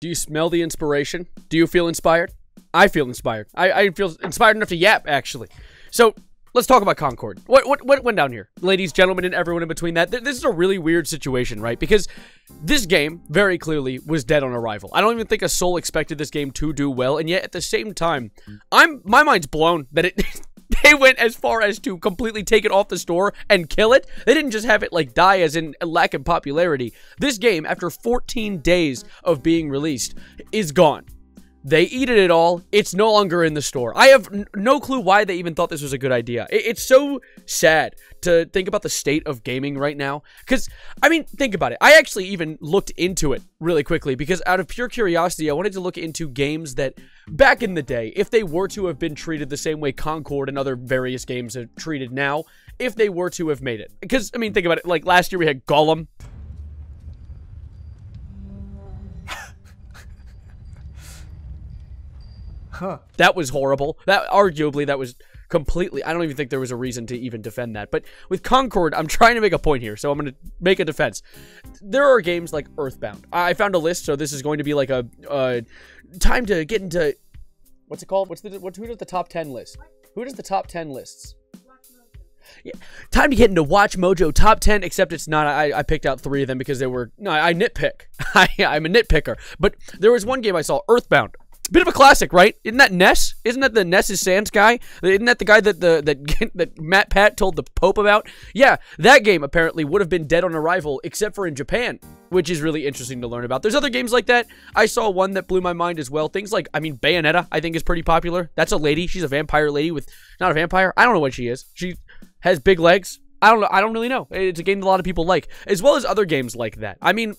Do you smell the inspiration? Do you feel inspired? I feel inspired. I feel inspired enough to yap, actually. So, let's talk about Concord. What went down here? Ladies, gentlemen, and everyone in between that. This is a really weird situation, right? Because this game, very clearly, was dead on arrival. I don't even think a soul expected this game to do well, and yet, at the same time, my mind's blown that it... They went as far as to completely take it off the store and kill it. They didn't just have it, like, die as in a lack of popularity. This game, after 14 days of being released, is gone. They eated it all. It's no longer in the store. I have no clue why they even thought this was a good idea. It's so sad to think about the state of gaming right now. Because, I mean, think about it. I actually even looked into it really quickly because out of pure curiosity, I wanted to look into games that, back in the day, if they were to have been treated the same way Concord and other various games are treated now, if they were to have made it. Because, I mean, think about it. Like, last year we had Gollum. Huh. That was horrible. Arguably, that was completely... I don't even think there was a reason to even defend that. But with Concord, I'm trying to make a point here, so I'm going to make a defense. There are games like Earthbound. I found a list, so this is going to be like a time to get into... What's it called? Who does the top 10 list? Who does the top 10 lists? Yeah. Time to get into Watch Mojo top 10, except it's not. I picked out 3 of them because they were... No, I nitpick. I'm a nitpicker. But there was one game I saw, Earthbound. Bit of a classic, right? Isn't that Ness? Isn't that the Ness is Sans guy? Isn't that the guy that that Matt Pat told the Pope about? Yeah, that game apparently would have been dead on arrival, except for in Japan, which is really interesting to learn about. There's other games like that. I saw one that blew my mind as well. Things like, I mean, Bayonetta, I think is pretty popular. That's a lady. She's a vampire lady with, not a vampire. I don't know what she is. She has big legs. I don't know. I don't really know. It's a game that a lot of people like, as well as other games like that. I mean,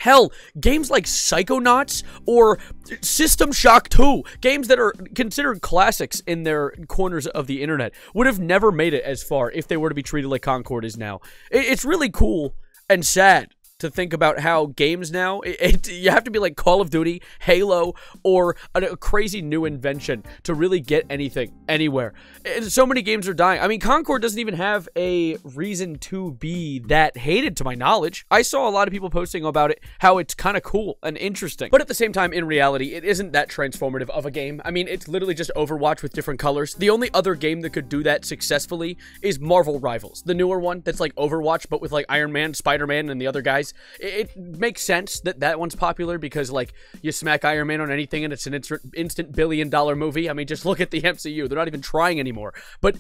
hell, games like Psychonauts or System Shock 2, games that are considered classics in their corners of the internet, would have never made it as far if they were to be treated like Concord is now. It's really cool and sad to think about how games now, you have to be like Call of Duty, Halo, or a crazy new invention to really get anything, anywhere. And so many games are dying. I mean, Concord doesn't even have a reason to be that hated, to my knowledge. I saw a lot of people posting about it, how it's kind of cool and interesting. But at the same time, in reality, it isn't that transformative of a game. I mean, it's literally just Overwatch with different colors. The only other game that could do that successfully is Marvel Rivals, the newer one that's like Overwatch, but with like Iron Man, Spider-Man, and the other guys. It makes sense that that one's popular because, like, you smack Iron Man on anything and it's an instant billion-dollar movie. I mean, just look at the MCU. They're not even trying anymore. But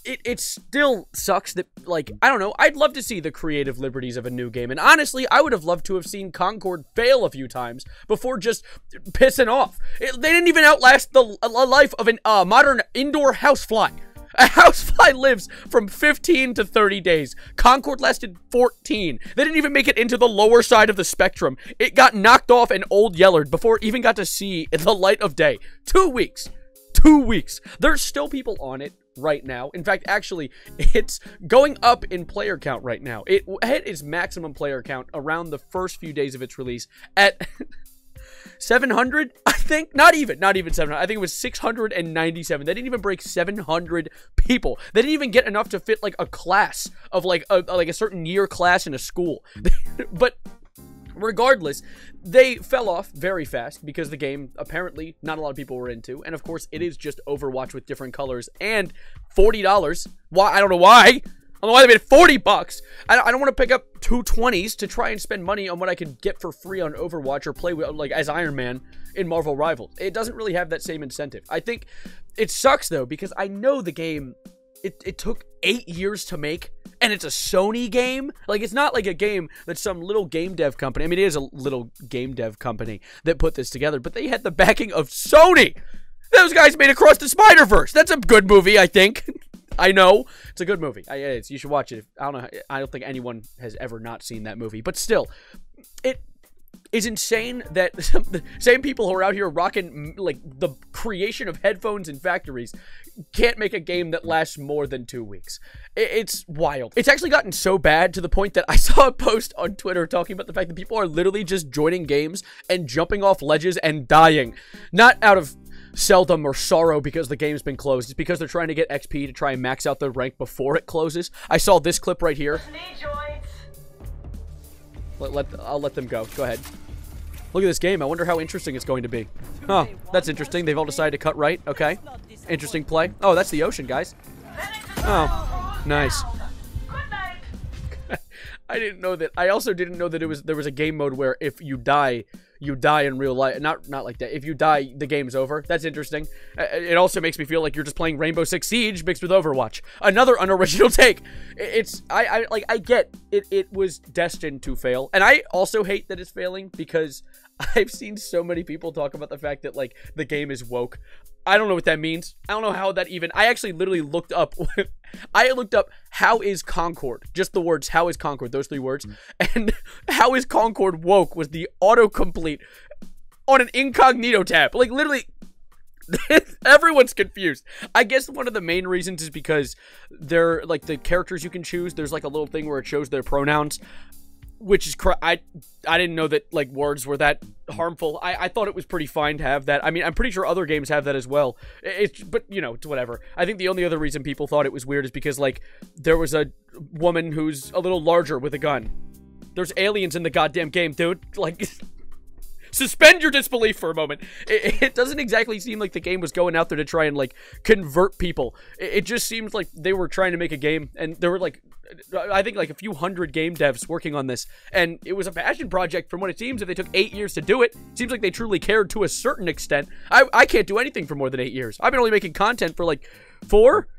it still sucks that, like, I don't know. I'd love to see the creative liberties of a new game. And honestly, I would have loved to have seen Concord fail a few times before just pissing off. They didn't even outlast the life of a modern indoor housefly. A housefly lives from 15 to 30 days. Concord lasted 14. They didn't even make it into the lower side of the spectrum. It got knocked off an Old Yeller before it even got to see the light of day. 2 weeks. 2 weeks. There's still people on it right now. In fact, actually, it's going up in player count right now. It hit its maximum player count around the first few days of its release at... 700, I think? Not even 700. I think it was 697. They didn't even break 700 people. They didn't even get enough to fit, like, a class of, like a certain year class in a school. But regardless, they fell off very fast because the game, apparently, not a lot of people were into. And, of course, it is just Overwatch with different colors and $40. Why? I don't know why. I don't know why they made it $40. I don't want to pick up 220s to try and spend money on what I could get for free on Overwatch or play with, like, as Iron Man in Marvel Rivals. It doesn't really have that same incentive. I think it sucks, though, because I know the game, it took 8 years to make, and it's a Sony game. Like, it's not like a game that some little game dev company, I mean, it is a little game dev company that put this together, but they had the backing of Sony. Those guys made Across the Spider-Verse. That's a good movie, I think. I know. It's a good movie. You should watch it. I don't know. I don't think anyone has ever not seen that movie. But still, it is insane that the same people who are out here rocking, like, the creation of headphones in factories can't make a game that lasts more than 2 weeks. It's wild. It's actually gotten so bad to the point that I saw a post on Twitter talking about the fact that people are literally just joining games and jumping off ledges and dying. Not out of seldom or sorrow because the game's been closed. It's because they're trying to get XP to try and max out their rank before it closes. I saw this clip right here. I'll let them go. Go ahead. Look at this game. I wonder how interesting it's going to be. Oh, that's interesting. They've all decided to cut right. Okay. Interesting play. Oh, that's the ocean, guys. Oh, nice. I didn't know that. I also didn't know that there was a game mode where if you die in real life. Not like that. If you die, the game's over. That's interesting. It also makes me feel like you're just playing Rainbow Six Siege mixed with Overwatch. Another unoriginal take. I get it. It was destined to fail, and I also hate that it's failing because I've seen so many people talk about the fact that like the game is woke. I don't know what that means. I don't know how that even. I actually literally looked up. I looked up how is Concord. Just the words how is Concord. Those 3 words. And how is Concord woke was the autocomplete on an incognito tab. Like literally. Everyone's confused. I guess one of the main reasons is because they're like the characters you can choose. There's like a little thing where it shows their pronouns. Which is I didn't know that like words were that harmful. I thought it was pretty fine to have that. I mean, I'm pretty sure other games have that as well. But you know, it's whatever. I think the only other reason people thought it was weird is because like there was a woman who's a little larger with a gun. There's aliens in the goddamn game, dude. Like suspend your disbelief for a moment. It doesn't exactly seem like the game was going out there to try and like convert people. It just seems like they were trying to make a game and there were like I think like a few hundred game devs working on this, and it was a passion project from what it seems. If they took 8 years to do it, seems like they truly cared to a certain extent. I can't do anything for more than 8 years. I've been only making content for like 4.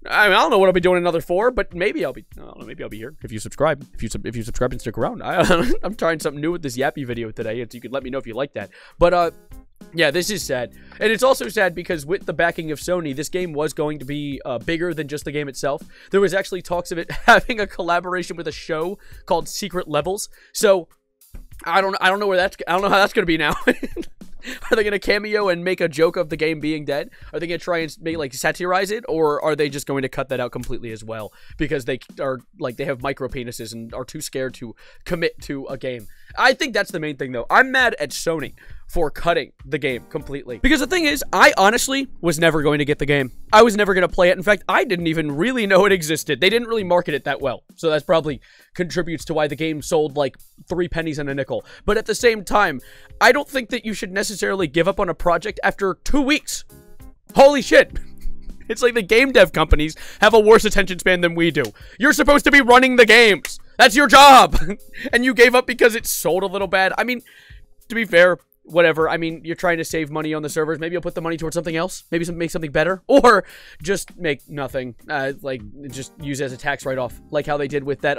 I mean, I don't know what I'll be doing another 4, but maybe I'll be. I don't know, maybe I'll be here if you subscribe. If you subscribe and stick around, I'm trying something new with this Yappy video today, and so you can let me know if you like that. But yeah, this is sad. And it's also sad because with the backing of Sony, this game was going to be bigger than just the game itself. There was actually talks of it having a collaboration with a show called Secret Levels. So I don't know how that's going to be now. Are they going to cameo and make a joke of the game being dead? Are they going to try and make, like, satirize it? Or are they just going to cut that out completely as well? Because they are, like, they have micro penises and are too scared to commit to a game. I think that's the main thing, though. I'm mad at Sony for cutting the game completely. Because the thing is, I honestly was never going to get the game. I was never going to play it. In fact, I didn't even really know it existed. They didn't really market it that well. So that's probably contributes to why the game sold like 3 pennies and a nickel. But at the same time, I don't think that you should necessarily give up on a project after 2 weeks. Holy shit. It's like the game dev companies have a worse attention span than we do. You're supposed to be running the games. That's your job. And you gave up because it sold a little bad. I mean, to be fair, whatever. I mean, you're trying to save money on the servers. Maybe you'll put the money towards something else. Maybe make something better. Or just make nothing. Like, just use it as a tax write-off. Like how they did with that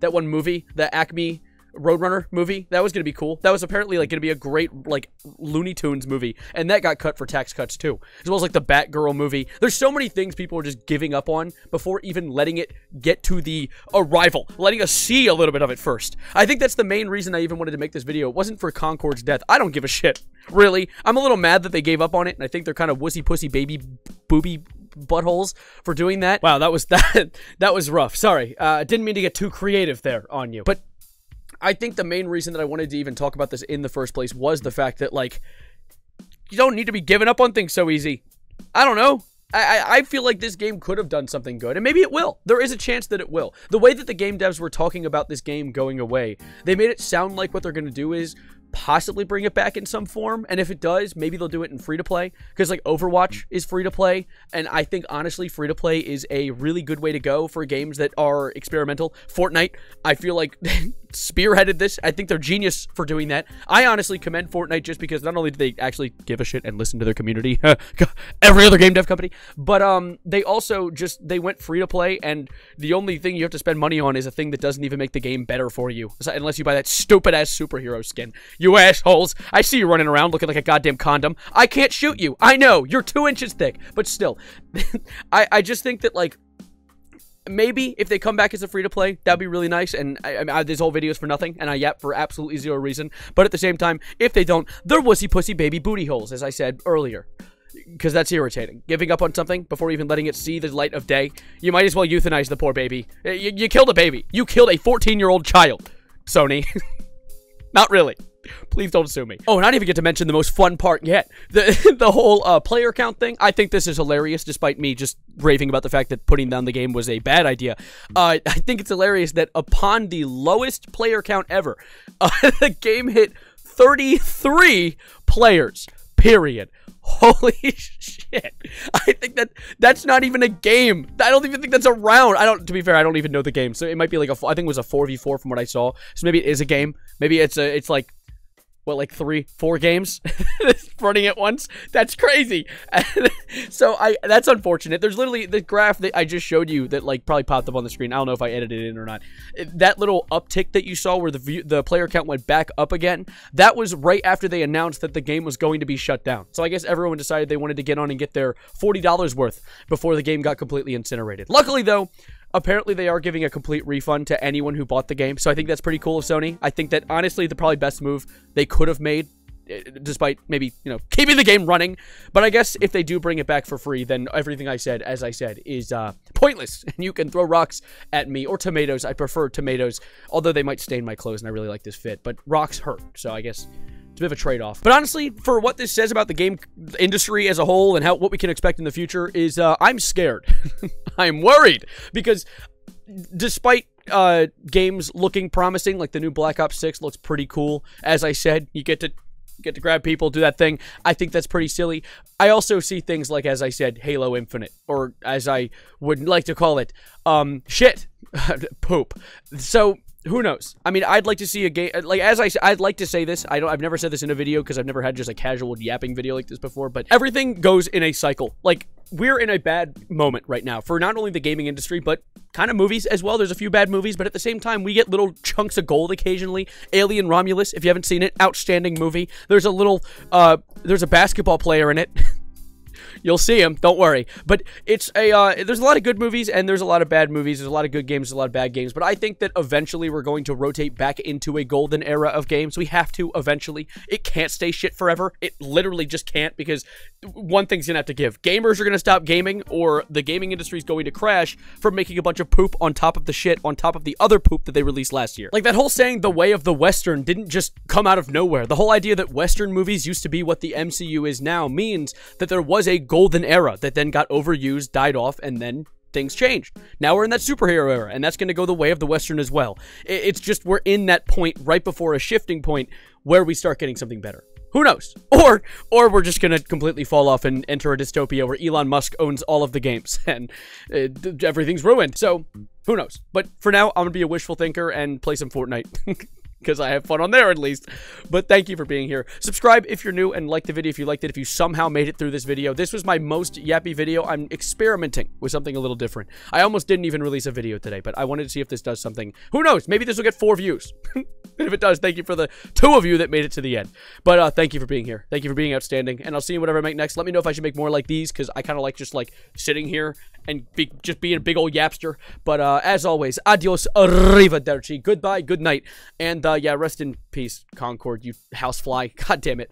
that one movie, the Acme Roadrunner movie. That was going to be cool. That was apparently like going to be a great like Looney Tunes movie, and that got cut for tax cuts too, as well as like the Batgirl movie. There's so many things people are just giving up on before even letting it get to the arrival, letting us see a little bit of it first. I think that's the main reason I even wanted to make this video. It wasn't for Concord's death. I don't give a shit, really. I'm a little mad that they gave up on it, and I think they're kind of wussy pussy baby booby buttholes for doing that. Wow, that was rough. Sorry, didn't mean to get too creative there on you, but I think the main reason that I wanted to even talk about this in the first place was the fact that, like, you don't need to be giving up on things so easy. I don't know. I feel like this game could have done something good, and maybe it will. There is a chance that it will. The way that the game devs were talking about this game going away, they made it sound like what they're going to do is possibly bring it back in some form, and if it does, maybe they'll do it in free-to-play, because like Overwatch is free-to-play, and I think honestly free-to-play is a really good way to go for games that are experimental. Fortnite, I feel like spearheaded this. I think they're genius for doing that. I honestly commend Fortnite just because not only do they actually give a shit and listen to their community, every other game dev company, but they also just, they went free-to-play, and the only thing you have to spend money on is a thing that doesn't even make the game better for you, unless you buy that stupid-ass superhero skin. You assholes. I see you running around looking like a goddamn condom. I can't shoot you. I know. You're 2 inches thick. But still, I just think that, like, maybe if they come back as a free-to-play, that'd be really nice. And this whole video is for nothing, and I yap for absolutely zero reason. But at the same time, if they don't, they're wussy pussy baby booty holes, as I said earlier. Because that's irritating. Giving up on something before even letting it see the light of day. You might as well euthanize the poor baby. You killed a baby. You killed a 14-year-old child, Sony. Not really. Please don't sue me. Oh, and I didn't even get to mention the most fun part yet. The whole player count thing. I think this is hilarious, despite me just raving about the fact that putting down the game was a bad idea. I think it's hilarious that upon the lowest player count ever, the game hit 33 players, period. Holy shit. I think that's not even a game. I don't even think that's a round. To be fair, I don't even know the game. So it might be like I think it was a 4v4 from what I saw. So maybe it is a game. Maybe it's like, what, like 3-4 games running at once? That's crazy. So that's unfortunate. There's literally the graph that I just showed you that like probably popped up on the screen. I don't know if I edited it in or not. That little uptick that you saw where the player count went back up again, that was right after they announced that the game was going to be shut down. So I guess everyone decided they wanted to get on and get their $40 worth before the game got completely incinerated. Luckily though, apparently they are giving a complete refund to anyone who bought the game, so I think that's pretty cool of Sony. I think that, honestly, the probably best move they could have made, despite maybe, keeping the game running. But I guess if they do bring it back for free, then everything I said, as I said, is pointless. And you can throw rocks at me, or tomatoes. I prefer tomatoes, although they might stain my clothes, and I really like this fit. But rocks hurt, so I guess it's a bit of a trade-off. But honestly, for what this says about the game industry as a whole and what we can expect in the future is I'm scared. I'm worried because despite games looking promising, like the new Black Ops 6 looks pretty cool. As I said, you get to grab people, do that thing. I think that's pretty silly. I also see things like, as I said, Halo Infinite, or as I would like to call it, shit, poop. So who knows? I mean, I'd like to see a game, like, I'd like to say this. I've never said this in a video because I've never had just a casual yapping video like this before, but everything goes in a cycle. Like, we're in a bad moment right now for not only the gaming industry, but kind of movies as well. There's a few bad movies, but at the same time, we get little chunks of gold occasionally. Alien Romulus, if you haven't seen it, outstanding movie. There's a basketball player in it. You'll see him, don't worry. But it's there's a lot of good movies and there's a lot of bad movies. There's a lot of good games, there's a lot of bad games. But I think that eventually we're going to rotate back into a golden era of games. We have to eventually. It can't stay shit forever. It literally just can't, because one thing's gonna have to give. Gamers are gonna stop gaming, or the gaming industry is going to crash from making a bunch of poop on top of the shit on top of the other poop that they released last year. Like, that whole saying, the way of the Western, didn't just come out of nowhere. The whole idea that Western movies used to be what the MCU is now means that there was a golden era that then got overused, died off, and then things changed. Now we're in that superhero era, and that's going to go the way of the Western as well. It's just we're in that point right before a shifting point where we start getting something better. Who knows? Or we're just going to completely fall off and enter a dystopia where Elon Musk owns all of the games and everything's ruined. So, who knows? But for now, I'm going to be a wishful thinker and play some Fortnite. Because I have fun on there, at least. But thank you for being here. Subscribe if you're new, and like the video if you liked it. If you somehow made it through this video. This was my most yappy video. I'm experimenting with something a little different. I almost didn't even release a video today, but I wanted to see if this does something. Who knows? Maybe this will get 4 views. And if it does, thank you for the 2 of you that made it to the end. But thank you for being here. Thank you for being outstanding. And I'll see you whatever I make next. Let me know if I should make more like these, because I kind of like just like sitting here and just being a big old yapster. But as always, adios, arrivederci, goodbye, good night, and yeah, rest in peace, Concord, you housefly. God damn it.